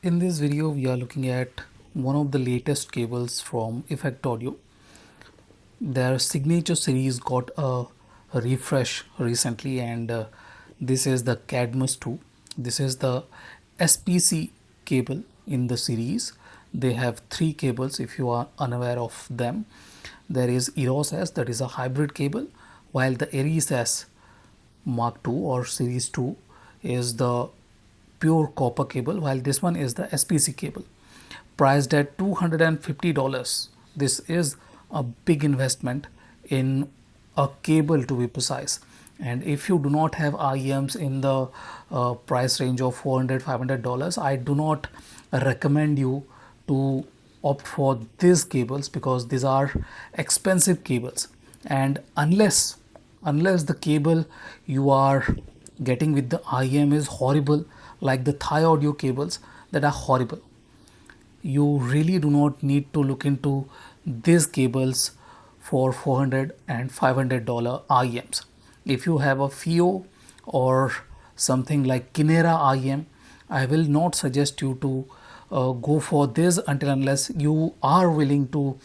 In this video, we are looking at one of the latest cables from Effect Audio. Their signature series got a refresh recently, and this is the Cadmus II. This is the SPC cable in the series. They have three cables if you are unaware of them. There is Eros S, that is a hybrid cable, while the Aries S Mark II or Series 2 is the pure copper cable, while this one is the SPC cable priced at $250. This is a big investment in a cable, to be precise. And if you do not have IEMs in the price range of $400 $500, I do not recommend you to opt for these cables because these are expensive cables. And unless the cable you are getting with the IEM is horrible, like the Thai audio cables that are horrible, you really do not need to look into these cables for $400 and $500 IEMs. If you have a FIO or something like Kinera IEM, I will not suggest you to go for this until unless you are willing to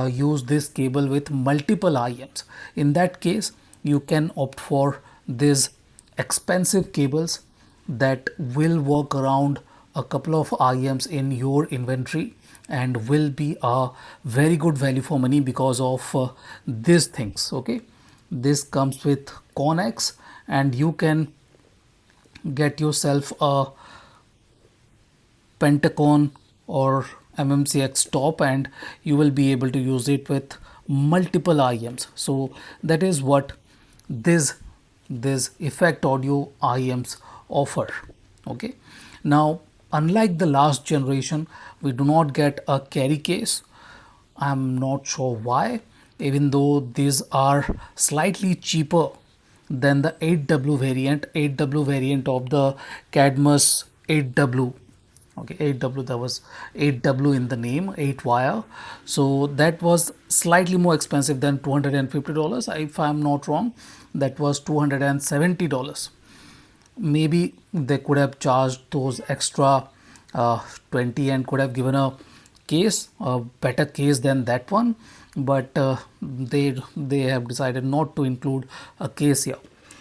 use this cable with multiple IEMs. In that case, you can opt for these expensive cables that will work around a couple of IEMs in your inventory and will be a very good value for money because of these things. Okay, this comes with Connex, and you can get yourself a Pentacon or MMCX top, and you will be able to use it with multiple IEMs. So that is what this Effect Audio IEMs offer. Okay, now unlike the last generation, we do not get a carry case. I'm not sure why, even though these are slightly cheaper than the 8W variant of the Cadmus 8W. Okay, 8W, that was 8W in the name, 8 wire. So that was slightly more expensive than $250. If I'm not wrong, that was $270. Maybe they could have charged those extra 20 and could have given a case, a better case than that one, but they have decided not to include a case here.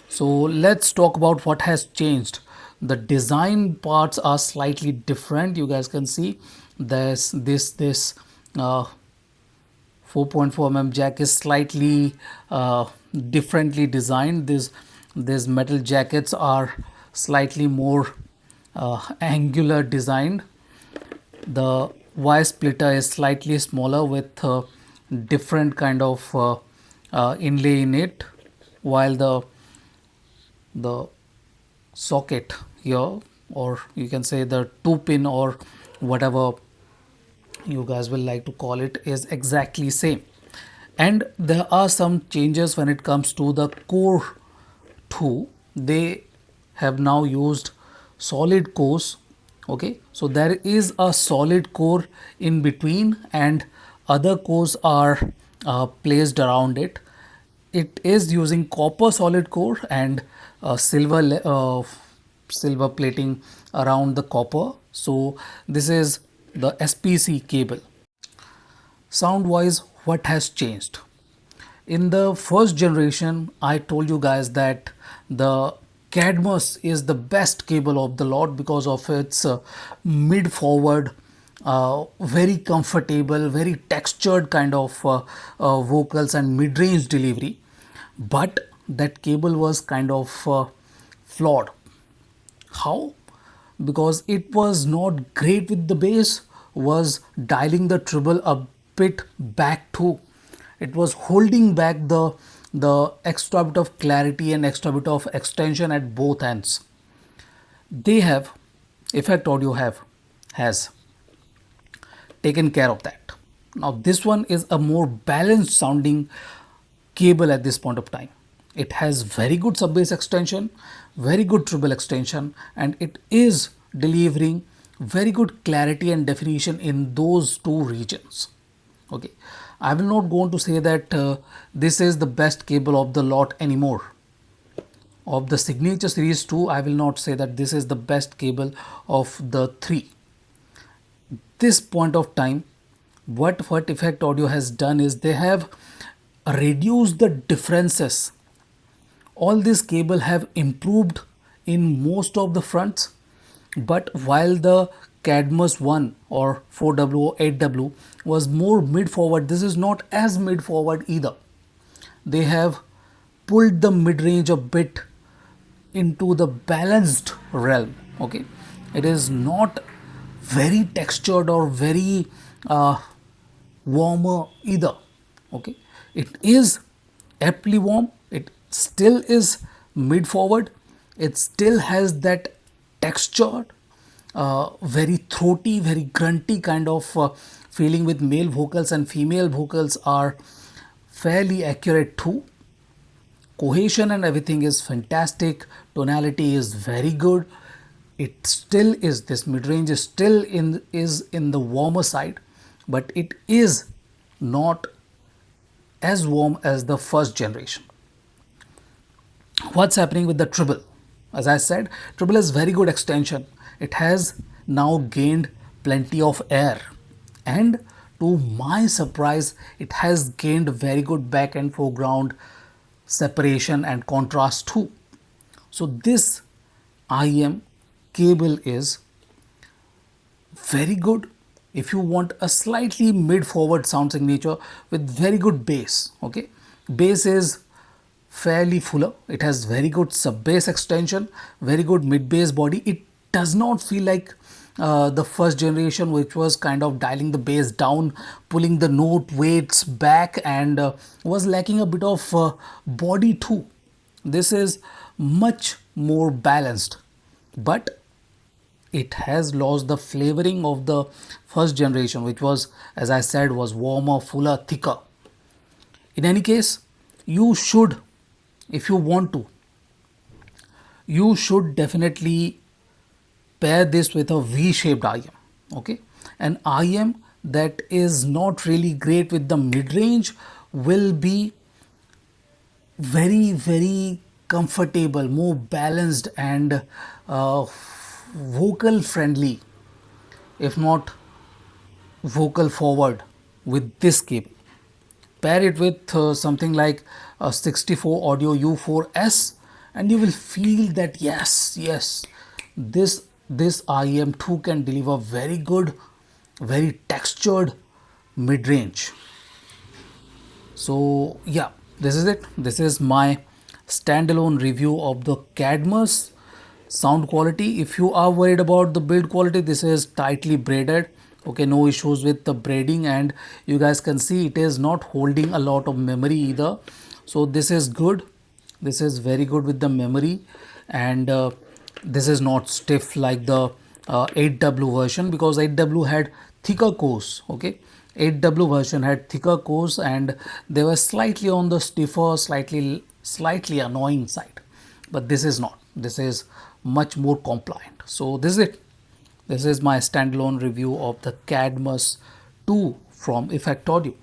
So let's talk about what has changed. The design parts are slightly different. You guys can see there's this 4.4 mm jack is slightly differently designed. These metal jackets are slightly more angular designed. The Y splitter is slightly smaller with different kind of inlay in it, while the socket here, or you can say the 2-pin or whatever you guys will like to call it, is exactly same. And there are some changes when it comes to the core 2. They have now used solid cores. Okay, so there is a solid core in between and other cores are placed around it. It is using copper solid core and silver plating around the copper. So this is the SPC cable. Sound wise, what has changed? In the first generation, I told you guys that the Cadmus is the best cable of the lot because of its mid forward, very comfortable, very textured kind of vocals and mid range delivery. But that cable was kind of flawed. How? Because it was not great with the bass, was dialing the treble a bit back too. It was holding back the extra bit of clarity and extra bit of extension at both ends. They have, Effect Audio has taken care of that. Now this one is a more balanced sounding cable at this point of time. It has very good sub bass extension, very good treble extension, and it is delivering very good clarity and definition in those two regions. Okay, I will not go on to say that this is the best cable of the lot anymore. Of the signature series 2, I will not say that this is the best cable of the 3. this point of time, what Effect Audio has done is they have reduced the differences. All these cable have improved in most of the fronts, but while the Cadmus 1 or 4W or 8W was more mid forward, this is not as mid forward either. They have pulled the mid range a bit into the balanced realm. Okay, it is not very textured or very warmer either. Okay, it is aptly warm, it still is mid forward, it still has that textured, very throaty, very grunty kind of feeling with male vocals, and female vocals are fairly accurate too. Cohesion and everything is fantastic, tonality is very good. It still is, this mid range is still in the warmer side, but it is not as warm as the first generation. What's happening with the treble? As I said, treble is very good extension. It has now gained plenty of air, and to my surprise, it has gained very good back and foreground separation and contrast too. So this IM cable is very good if you want a slightly mid forward sound signature with very good bass. Okay, bass is fairly fuller, it has very good sub bass extension, very good mid bass body. It does not feel like the first generation, which was kind of dialing the bass down, pulling the note weights back, and was lacking a bit of body too. This is much more balanced, but it has lost the flavoring of the first generation, which was, as I said, was warmer, fuller, thicker. In any case, you should, if you want to, you should definitely pair this with a V-shaped IM. Okay, an IM that is not really great with the mid-range will be very comfortable, more balanced, and vocal friendly, if not vocal forward, with this cable. Pair it with something like a 64 audio U4S, and you will feel that yes, this IM too can deliver very good, very textured mid range. So yeah, this is it. This is my standalone review of the Cadmus sound quality. If you are worried about the build quality, this is tightly braided. Okay, no issues with the braiding, and you guys can see it is not holding a lot of memory either. So this is good. This is very good with the memory, and this is not stiff like the 8W version, because 8W had thicker cores. Okay, 8W version had thicker cores, and they were slightly on the stiffer, slightly annoying side. But this is not. This is much more compliant. So this is it. This is my standalone review of the Cadmus 2 from Effect Audio.